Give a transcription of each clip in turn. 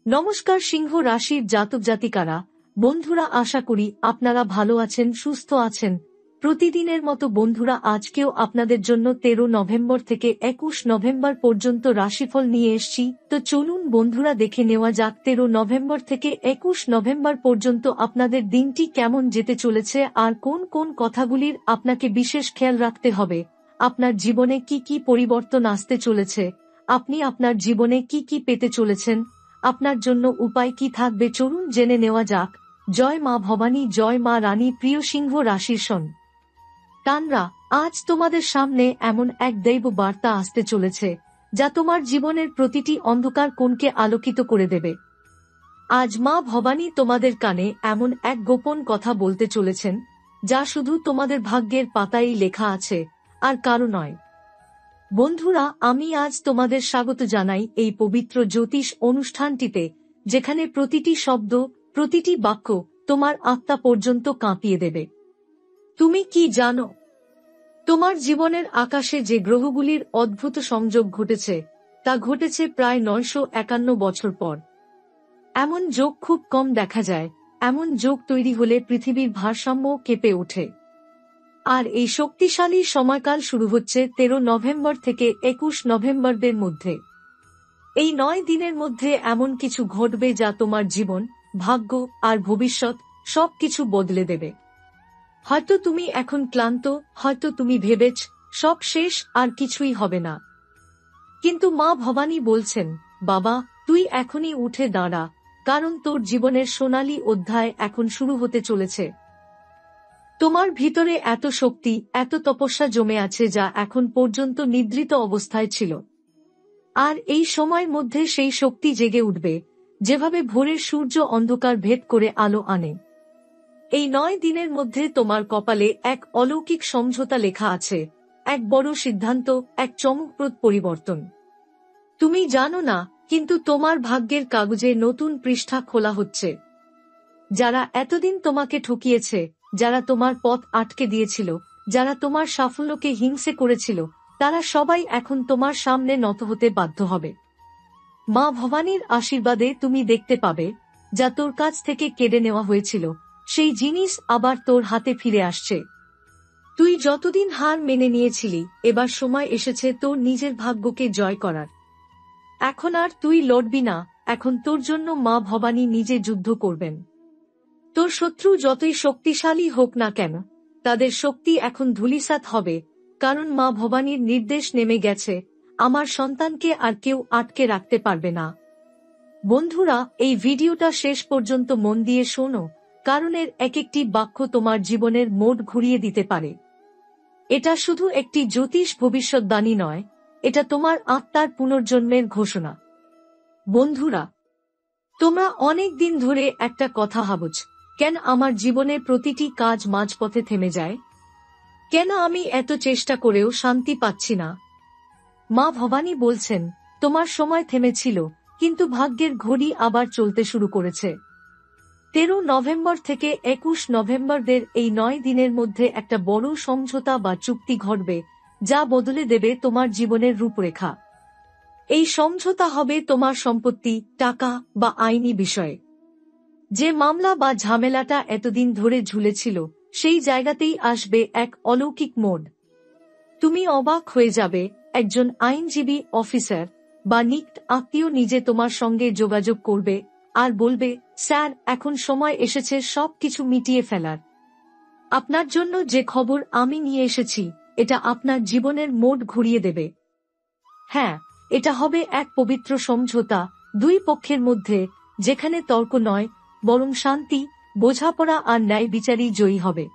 নমস্কার সিংহ রাশির জাতক জাতিকারা, বন্ধুরা, আশা করি আপনারা ভালো আছেন, সুস্থ আছেন। প্রতিদিনের মতো বন্ধুরা, আজকেও আপনাদের জন্য 13 নভেম্বর থেকে 21 নভেম্বর পর্যন্ত রাশিফল নিয়ে এসেছি। তো চলুন বন্ধুরা, দেখে নেওয়া যাক 13 নভেম্বর থেকে 21 নভেম্বর পর্যন্ত আপনাদের দিনটি কেমন যেতে চলেছে আর কোন কোন কথাগুলির আপনাকে বিশেষ খেয়াল রাখতে হবে। আপনার জীবনে কি কি পরিবর্তন আসতে চলেছে, আপনি আপনার জীবনে কি কি পেতে চলেছেন, আপনার জন্য উপায় কি থাকবে, চলুন জেনে নেওয়া যাক। জয় মা ভবানী, জয় মা রানী। প্রিয় সিংহ রাশির সন্তানরা, আজ তোমাদের সামনে এমন এক দৈব বার্তা আসতে চলেছে যা তোমার জীবনের প্রতিটি অন্ধকার কোণকে আলোকিত করে দেবে। আজ মা ভবানী তোমাদের কানে এমন এক গোপন কথা বলতে চলেছেন যা শুধু তোমাদের ভাগ্যের পাতায় লেখা আছে, আর কারো নয়। বন্ধুরা, আমি আজ তোমাদের স্বাগত জানাই এই পবিত্র জ্যোতিষ অনুষ্ঠানটিতে, যেখানে প্রতিটি শব্দ, প্রতিটি বাক্য তোমার আত্মা পর্যন্ত কাঁপিয়ে দেবে। তুমি কি জানো, তোমার জীবনের আকাশে যে গ্রহগুলির অদ্ভুত সংযোগ ঘটেছে তা ঘটেছে প্রায় 951 বছর পর। এমন যোগ খুব কম দেখা যায়। এমন যোগ তৈরি হলে পৃথিবীর ভারসাম্য কেঁপে ওঠে। আর এই শক্তিশালী সময়কাল শুরু হচ্ছে 13 নভেম্বর থেকে 21 নভেম্বরের মধ্যে। এই 9 দিনের মধ্যে এমন কিছু ঘটবে যা তোমার জীবন, ভাগ্য আর ভবিষ্যৎ সবকিছু বদলে দেবে। হয়তো তুমি এখন ক্লান্ত, হয়তো তুমি ভেবেছ সব শেষ, আর কিছুই হবে না। কিন্তু মা ভবানী বলছেন, বাবা, তুই এখনই উঠে দাঁড়া, কারণ তোর জীবনের সোনালী অধ্যায় এখন শুরু হতে চলেছে। তোমার ভিতরে এত শক্তি, এত তপস্যা জমে আছে যা এখন পর্যন্ত নিদ্রিত অবস্থায় ছিল। আর এই সময়ের মধ্যে সেই শক্তি জেগে উঠবে, যেভাবে ভোরের সূর্য অন্ধকার ভেদ করে আলো আনে। এই 9 দিনের মধ্যে তোমার কপালে এক অলৌকিক সমঝোতা লেখা আছে, এক বড় সিদ্ধান্ত, এক চমকপ্রদ পরিবর্তন। তুমি জানো না, কিন্তু তোমার ভাগ্যের কাগজে নতুন পৃষ্ঠা খোলা হচ্ছে। যারা এতদিন তোমাকে ঠকিয়েছে, যারা তোমার পথ আটকে দিয়েছিল, যারা তোমার সাফল্যকে হিংসে করেছিল, তারা সবাই এখন তোমার সামনে নত হতে বাধ্য হবে। মা ভবানীর আশীর্বাদে তুমি দেখতে পাবে যা তোর কাছ থেকে কেড়ে নেওয়া হয়েছিল, সেই জিনিস আবার তোর হাতে ফিরে আসছে। তুই যতদিন হার মেনে নিয়েছিলি, এবার সময় এসেছে তোর নিজের ভাগ্যকে জয় করার। এখন আর তুই লড়বি না, এখন তোর জন্য মা ভবানী নিজে যুদ্ধ করবেন। তোর শত্রু যতই শক্তিশালী হোক না কেন, তাদের শক্তি এখন ধূলিসাৎ হবে, কারণ মা ভবানীর নির্দেশ নেমে গেছে, আমার সন্তানকে আর কেউ আটকে রাখতে পারবে না। বন্ধুরা, এই ভিডিওটা শেষ পর্যন্ত মন দিয়ে শোনো, কারণ এর এক একটি বাক্য তোমার জীবনের মোড় ঘুরিয়ে দিতে পারে। এটা শুধু একটি জ্যোতিষ ভবিষ্যৎবাণী নয়, এটা তোমার আত্মার পুনর্জন্মের ঘোষণা। বন্ধুরা, তোমরা অনেক দিন ধরে একটা কথা ভাবছ, কেন আমার জীবনে প্রতিটি কাজ মাঝপথে থেমে যায়? কেন আমি এত চেষ্টা করেও শান্তি পাচ্ছি না? মা ভবানী বলছেন, তোমার সময় থেমেছিল, কিন্তু ভাগ্যের ঘড়ি আবার চলতে শুরু করেছে। 13 নভেম্বর থেকে 21 নভেম্বরের এই 9 দিনের মধ্যে একটা বড় সমঝোতা বা চুক্তি ঘটবে, যা বদলে দেবে তোমার জীবনের রূপরেখা। এই সমঝোতা হবে তোমার সম্পত্তি, টাকা বা আইনি বিষয়ে। যে মামলা বা ঝামেলাটা এতদিন ধরে ঝুলেছিল, সেই জায়গাতেই আসবে এক অলৌকিক মোড়। তুমি অবাক হয়ে যাবে, একজন আইনজীবী, অফিসার বা নিকট আত্মীয় নিজে তোমার সঙ্গে যোগাযোগ করবে আর বলবে, স্যার, এখন সময় এসেছে সবকিছু মিটিয়ে ফেলার। আপনার জন্য যে খবর আমি নিয়ে এসেছি, এটা আপনার জীবনের মোড় ঘুরিয়ে দেবে। হ্যাঁ, এটা হবে এক পবিত্র সমঝোতা, দুই পক্ষের মধ্যে, যেখানে তর্ক নয়, বরং শান্তি, বোঝাপড়া আর ন্যায় বিচারই জয়ী হবে।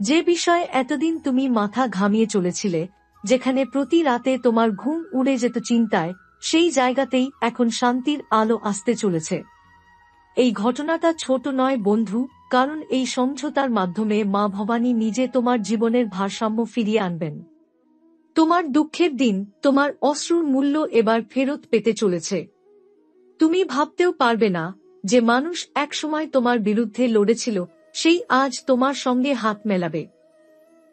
যে বিষয়ে এতদিন তুমি মাথা ঘামিয়ে চলেছিলে, যেখানে প্রতি রাতে তোমার ঘুম উড়ে যেত চিন্তায়, সেই জায়গাতেই এখন শান্তির আলো আসতে চলেছে। এই ঘটনাটা ছোট নয় বন্ধু, কারণ এই সমঝোতার মাধ্যমে মা ভবানী নিজে তোমার জীবনের ভারসাম্য ফিরিয়ে আনবেন। তোমার দুঃখের দিন, তোমার অশ্রুর মূল্য এবার ফেরত পেতে চলেছে। তুমি ভাবতেও পারবে না যে মানুষ একসময় তোমার বিরুদ্ধে লড়েছিল, সেই আজ তোমার সঙ্গে হাত মেলাবে।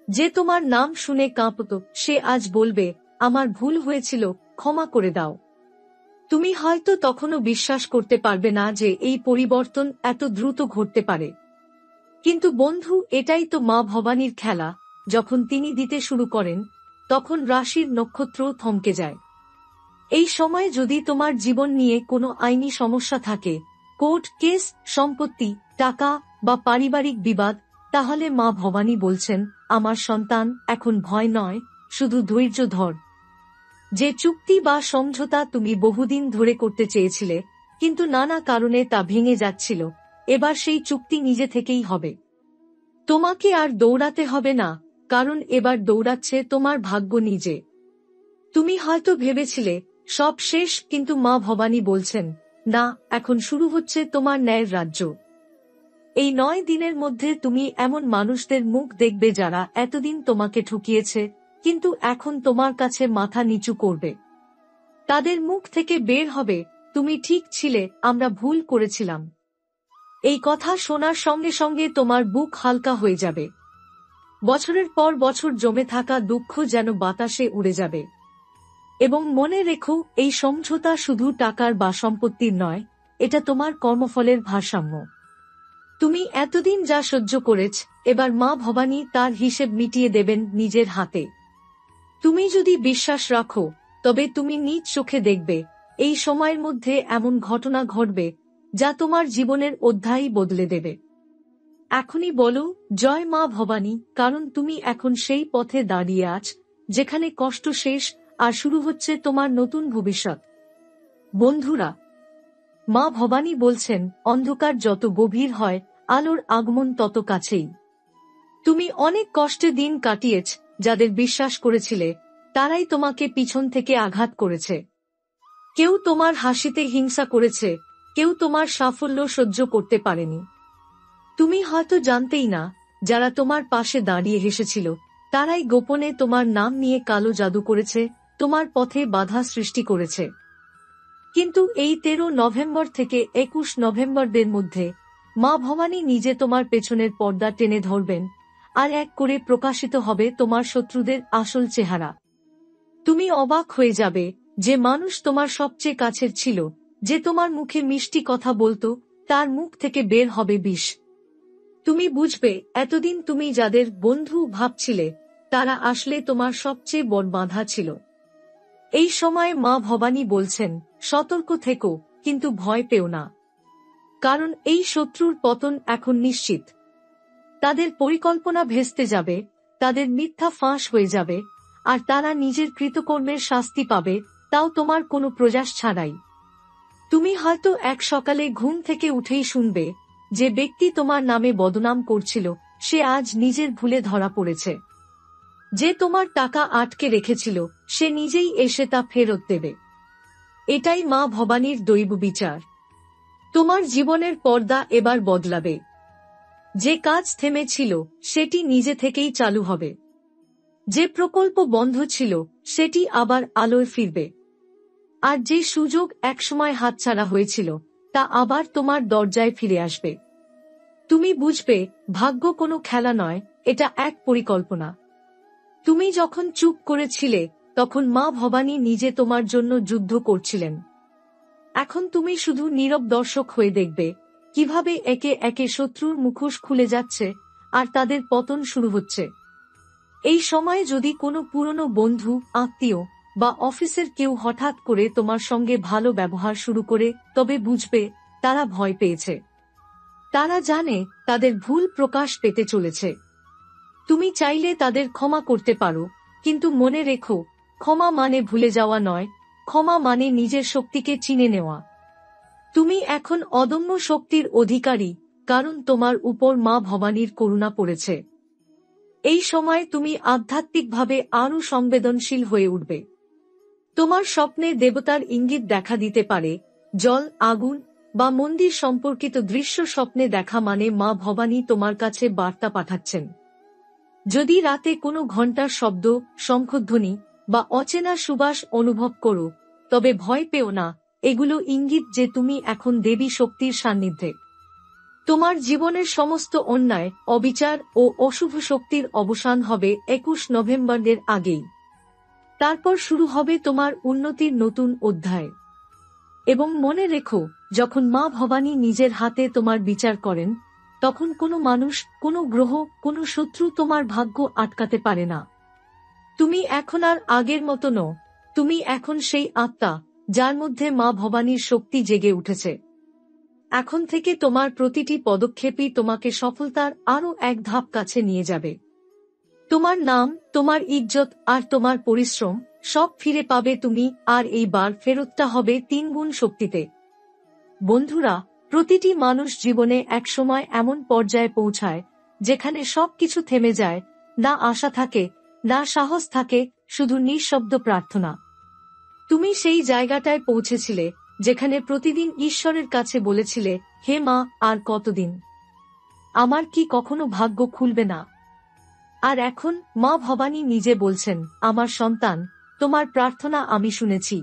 যে তোমার নাম শুনে কাঁপত, সে আজ বলবে, আমার ভুল হয়েছিল, ক্ষমা করে দাও। তুমি হয়তো তখনও বিশ্বাস করতে পারবে না যে এই পরিবর্তন এত দ্রুত ঘটতে পারে। কিন্তু বন্ধু, এটাই তো মা ভবানীর খেলা। যখন তিনি দিতে শুরু করেন, তখন রাশির নক্ষত্র থমকে যায়। এই সময় যদি তোমার জীবন নিয়ে কোনো আইনি সমস্যা থাকে, কোর্ট কেস, সম্পত্তি, টাকা বা পারিবারিক বিবাদ, তাহলে মা ভবানী বলছেন, আমার সন্তান, এখন ভয় নয়, শুধু ধৈর্য ধর। যে চুক্তি বা সমঝোতা তুমি বহুদিন ধরে করতে চেয়েছিলে, কিন্তু নানা কারণে তা ভেঙে যাচ্ছিল, এবার সেই চুক্তি নিজে থেকেই হবে। তোমাকে আর দৌড়াতে হবে না, কারণ এবার দৌড়াচ্ছে তোমার ভাগ্য নিজে। তুমি হয়তো ভেবেছিলে সব শেষ, কিন্তু মা ভবানী বলছেন, না, এখন শুরু হচ্ছে তোমার ন্যায়ের রাজ্য। এই 9 দিনের মধ্যে তুমি এমন মানুষদের মুখ দেখবে যারা এতদিন তোমাকে ঠকিয়েছে, কিন্তু এখন তোমার কাছে মাথা নিচু করবে। তাদের মুখ থেকে বের হবে, তুমি ঠিক ছিলে, আমরা ভুল করেছিলাম। এই কথা শোনার সঙ্গে সঙ্গে তোমার বুক হালকা হয়ে যাবে। বছরের পর বছর জমে থাকা দুঃখ যেন বাতাসে উড়ে যাবে। এবং মনে রেখো, এই সমঝোতা শুধু টাকার বা সম্পত্তির নয়, এটা তোমার কর্মফলের ভারসাম্য। তুমি এতদিন যা সহ্য করেছ, এবার মা ভবানী তার হিসেব মিটিয়ে দেবেন নিজের হাতে। তুমি যদি বিশ্বাস রাখো, তবে তুমি নিজ চোখে দেখবে এই সময়ের মধ্যে এমন ঘটনা ঘটবে যা তোমার জীবনের অধ্যায় বদলে দেবে। এখনই বলো, জয় মা ভবানী, কারণ তুমি এখন সেই পথে দাঁড়িয়ে আছ যেখানে কষ্ট শেষ আর শুরু হচ্ছে তোমার নতুন ভবিষ্যৎ। বন্ধুরা, মা ভবানী বলছেন, অন্ধকার যত গভীর হয়, আলোর আগমন তত কাছেই। তুমি অনেক কষ্টে দিন কাটিয়েছ, যাদের বিশ্বাস করেছিলে তারাই তোমাকে পিছন থেকে আঘাত করেছে। কেউ তোমার হাসিতে হিংসা করেছে, কেউ তোমার সাফল্য সহ্য করতে পারেনি। তুমি হয়তো জানতেই না, যারা তোমার পাশে দাঁড়িয়ে হেসেছিল তারাই গোপনে তোমার নাম নিয়ে কালো জাদু করেছে, তোমার পথে বাধা সৃষ্টি করেছে। কিন্তু এই 13 নভেম্বর থেকে 21 নভেম্বরের মধ্যে মা ভবানী নিজে তোমার পেছনের পর্দা টেনে ধরবেন, আর এক করে প্রকাশিত হবে তোমার শত্রুদের আসল চেহারা। তুমি অবাক হয়ে যাবে, যে মানুষ তোমার সবচেয়ে কাছের ছিল, যে তোমার মুখে মিষ্টি কথা বলতো, তার মুখ থেকে বের হবে বিষ। তুমি বুঝবে, এতদিন তুমি যাদের বন্ধু ভাবছিলে তারা আসলে তোমার সবচেয়ে বড় বাধা ছিল। এই সময় মা ভবানী বলছেন, সতর্ক থেকো, কিন্তু ভয় পেও না। কারণ এই শত্রুর পতন এখন নিশ্চিত। তাদের পরিকল্পনা ভেস্তে যাবে, তাদের মিথ্যা ফাঁস হয়ে যাবে, আর তারা নিজের কৃতকর্মের শাস্তি পাবে, তাও তোমার কোনো প্রয়াস ছাড়াই। তুমি হয়তো এক সকালে ঘুম থেকে উঠেই শুনবে, যে ব্যক্তি তোমার নামে বদনাম করছিল সে আজ নিজের ভুলে ধরা পড়েছে। যে তোমার টাকা আটকে রেখেছিল সে নিজেই এসে তা ফেরত দেবে। এটাই মা ভবানীর দৈব বিচার। তোমার জীবনের পর্দা এবার বদলাবে। যে কাজ থেমেছিল সেটি নিজে থেকেই চালু হবে। যে প্রকল্প বন্ধ ছিল সেটি আবার আলোয় ফিরবে। আর যে সুযোগ একসময় হাতছাড়া হয়েছিল তা আবার তোমার দরজায় ফিরে আসবে। তুমি বুঝবে, ভাগ্য কোনো খেলা নয়, এটা এক পরিকল্পনা। তুমি যখন চুপ করেছিলে, তখন মা ভবানী নিজে তোমার জন্য যুদ্ধ করছিলেন। এখন তুমি শুধু নীরব দর্শক হয়ে দেখবে, কিভাবে একে একে শত্রুর মুখোশ খুলে যাচ্ছে আর তাদের পতন শুরু হচ্ছে। এই সময়ে যদি কোনো পুরনো বন্ধু, আত্মীয় বা অফিসের কেউ হঠাৎ করে তোমার সঙ্গে ভালো ব্যবহার শুরু করে, তবে বুঝবে তারা ভয় পেয়েছে। তারা জানে তাদের ভুল প্রকাশ পেতে চলেছে। তুমি চাইলে তাদের ক্ষমা করতে পারো, কিন্তু মনে রেখো, ক্ষমা মানে ভুলে যাওয়া নয়, ক্ষমা মানে নিজের শক্তিকে চিনে নেওয়া। তুমি এখন অদম্য শক্তির অধিকারী, কারণ তোমার উপর মা ভবানীর করুণা পড়েছে। এই সময় তুমি আধ্যাত্মিকভাবে আরও সংবেদনশীল হয়ে উঠবে। তোমার স্বপ্নে দেবতার ইঙ্গিত দেখা দিতে পারে, জল, আগুন বা মন্দির সম্পর্কিত দৃশ্য স্বপ্নে দেখা মানে মা ভবানী তোমার কাছে বার্তা পাঠাচ্ছেন। যদি রাতে কোনো ঘণ্টার শব্দ, শঙ্খধ্বনি বা অচেনা সুবাস অনুভব করো, তবে ভয় পেও না, এগুলো ইঙ্গিত যে তুমি এখন দেবী শক্তির সান্নিধ্যে। তোমার জীবনের সমস্ত অন্যায়, অবিচার ও অশুভ শক্তির অবসান হবে 21 নভেম্বরের আগেই। তারপর শুরু হবে তোমার উন্নতির নতুন অধ্যায়। এবং মনে রেখো, যখন মা ভবানী নিজের হাতে তোমার বিচার করেন, তখন কোনো মানুষ, কোনো গ্রহ, কোনো শত্রু তোমার ভাগ্য আটকাতে পারে না। তুমি এখন আর আগের মতো নও, তুমি এখন সেই আত্মা যার মধ্যে মা ভবানীর শক্তি জেগে উঠেছে। এখন থেকে তোমার প্রতিটি পদক্ষেপই তোমাকে সফলতার আরও এক ধাপ কাছে নিয়ে যাবে। তোমার নাম, তোমার ইজ্জত আর তোমার পরিশ্রম সব ফিরে পাবে তুমি, আর এইবার ফেরতটা হবে 3 গুণ শক্তিতে। বন্ধুরা, প্রতিটি মানুষ জীবনে একসময় এমন পর্যায়ে পৌঁছায় যেখানে সবকিছু থেমে যায়, না আশা থাকে, না সাহস থাকে, শুধু নিঃশব্দ প্রার্থনা। তুমি সেই জায়গাটায় পৌঁছেছিলে যেখানে প্রতিদিন ঈশ্বরের কাছে বলেছিলে, হে মা, আর কতদিন? আমার কি কখনো ভাগ্য খুলবে না? আর এখন মা ভবানী নিজে বলছেন, আমার সন্তান, তোমার প্রার্থনা আমি শুনেছি।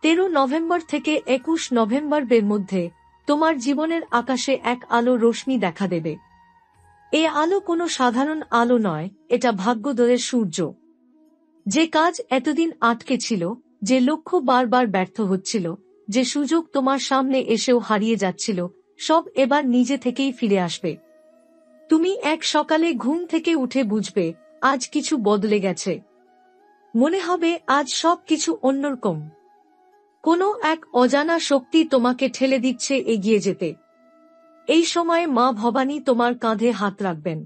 13 নভেম্বর থেকে 21 নভেম্বরের মধ্যে তোমার জীবনের আকাশে এক আলো রশ্মি দেখা দেবে। এ আলো কোনো সাধারণ আলো নয়, এটা ভাগ্যোদয়ের সূর্য। যে কাজ এতদিন আটকে ছিল, যে লক্ষ্য বারবার ব্যর্থ হচ্ছিল, যে সুযোগ তোমার সামনে এসেও হারিয়ে যাচ্ছিল, সব এবার নিজে থেকেই ফিরে আসবে। তুমি এক সকালে ঘুম থেকে উঠে বুঝবে, আজ কিছু বদলে গেছে। মনে হবে আজ সব কিছু অন্যরকম। কোনো এক অজানা শক্তি তোমাকে ঠেলে দিচ্ছে এগিয়ে যেতে। এই সময়ে মা ভবানী তোমার কাঁধে হাত রাখবেন।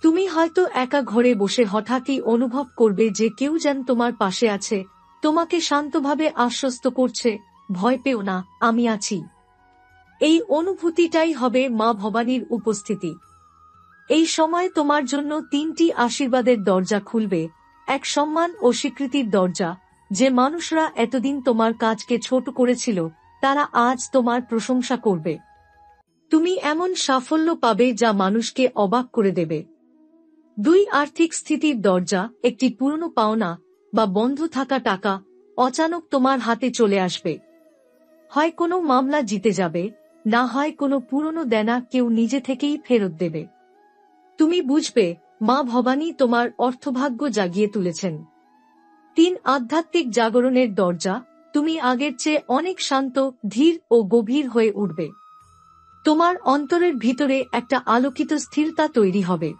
তুমি হয়তো একা ঘরে বসে হঠাৎই অনুভব করবে যে কেউ যেন তোমার পাশে আছে, তোমাকে শান্তভাবে আশ্বস্ত করছে, ভয় পেও না, আমি আছি। এই অনুভূতিটাই হবে মা ভবানীর উপস্থিতি। এই সময় তোমার জন্য 3টি আশীর্বাদের দরজা খুলবে। এক, সম্মান ও স্বীকৃতির দরজা। যে মানুষরা এতদিন তোমার কাজকে ছোট করেছিল, তারা আজ তোমার প্রশংসা করবে। তুমি এমন সাফল্য পাবে যা মানুষকে অবাক করে দেবে। 2, আর্থিক স্থিতির দরজা। একটি পুরনো পাওনা বা বন্ধ থাকা টাকা অচানক তোমার হাতে চলে আসবে। হয় কোনো মামলা জিতে যাবে, না হয় কোনো পুরনো দেনা কেউ নিজে থেকেই ফেরত দেবে। তুমি বুঝবে, মা ভবানী তোমার অর্থভাগ্য জাগিয়ে তুলেছেন। 3, আধ্যাত্মিক জাগরণের দরজা। তুমি আগের চেয়ে অনেক শান্ত, ধীর ও গভীর হয়ে উঠবে। তোমার অন্তরের ভিতরে একটা আলোকিত স্থিরতা তৈরি হবে।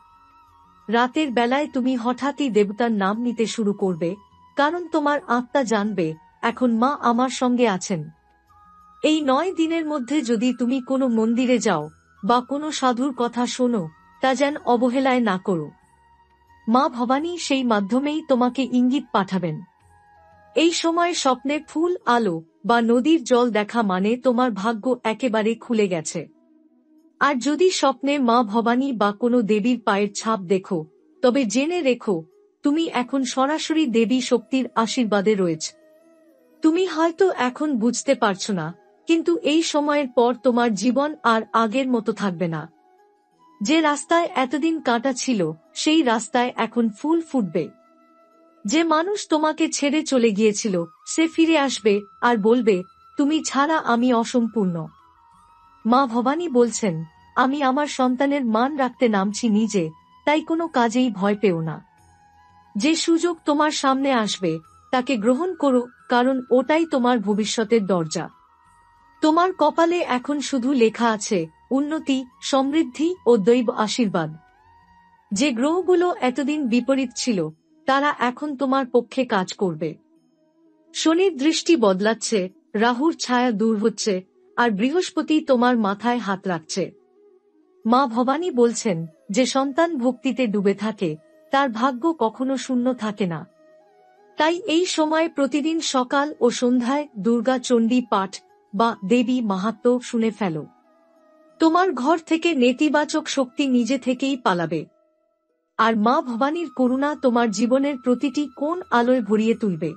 রাতের বেলায় তুমি হঠাৎই দেবতার নাম নিতে শুরু করবে, কারণ তোমার আত্মা জানবে, এখন মা আমার সঙ্গে আছেন। এই 9 দিনের মধ্যে যদি তুমি কোনো মন্দিরে যাও বা কোনো সাধুর কথা শোনো, তা যেন অবহেলায় না করো। মা ভবানী সেই মাধ্যমেই তোমাকে ইঙ্গিত পাঠাবেন। এই সময় স্বপ্নে ফুল, আলো বা নদীর জল দেখা মানে তোমার ভাগ্য একেবারে খুলে গেছে। আর যদি স্বপ্নে মা ভবানী বা কোনো দেবীর পায়ের ছাপ দেখো, তবে জেনে রেখো, তুমি এখন সরাসরি দেবী শক্তির আশীর্বাদে রয়েছ। তুমি হয়তো এখন বুঝতে পারছো না, কিন্তু এই সময়ের পর তোমার জীবন আর আগের মতো থাকবে না। যে রাস্তায় এতদিন কাঁটা ছিল, সেই রাস্তায় এখন ফুল ফুটবে। যে মানুষ তোমাকে ছেড়ে চলে গিয়েছিল, সে ফিরে আসবে আর বলবে, তুমি ছাড়া আমি অসম্পূর্ণ। মা ভবানী বলছেন, আমি আমার সন্তানের মান রাখতে নামছি নিজে, তাই কোনো কাজেই ভয় পেও না। যে সুযোগ তোমার সামনে আসবে, তাকে গ্রহণ করো, কারণ ওটাই তোমার ভবিষ্যতের দরজা। তোমার কপালে এখন শুধু লেখা আছে উন্নতি, সমৃদ্ধি ও দৈব আশীর্বাদ। যে গ্রহগুলো এতদিন বিপরীত ছিল, তারা এখন তোমার পক্ষে কাজ করবে। শনির দৃষ্টি বদলাচ্ছে, রাহুর ছায়া দূর হচ্ছে, আর বৃহস্পতি তোমার মাথায় হাত রাখছে। মা ভবানী বলছেন, যে সন্তান ভক্তিতে ডুবে থাকে, তার ভাগ্য কখনো শূন্য থাকে না। তাই এই সময় প্রতিদিন সকাল ও সন্ধ্যায় দুর্গা চণ্ডী পাঠ বা দেবী মাহাত্ম্য শুনে ফেলো। তোমার ঘর থেকে নেতিবাচক শক্তি নিজে থেকেই পালাবে। আর মা ভবানীর করুণা তোমার জীবনের প্রতিটি কোণ আলোয় ভরিয়ে তুলবে।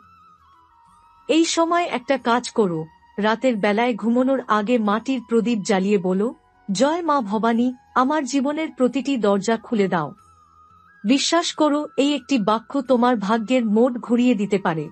এই সময় একটা কাজ করো, রাতের বেলায় ঘুমানোর আগে মাটির প্রদীপ জ্বালিয়ে বলো, জয় মা ভবানী, আমার জীবনের প্রতিটি দরজা খুলে দাও। বিশ্বাস করো, এই একটি বাক্য তোমার ভাগ্যের মোড় ঘুরিয়ে দিতে পারে।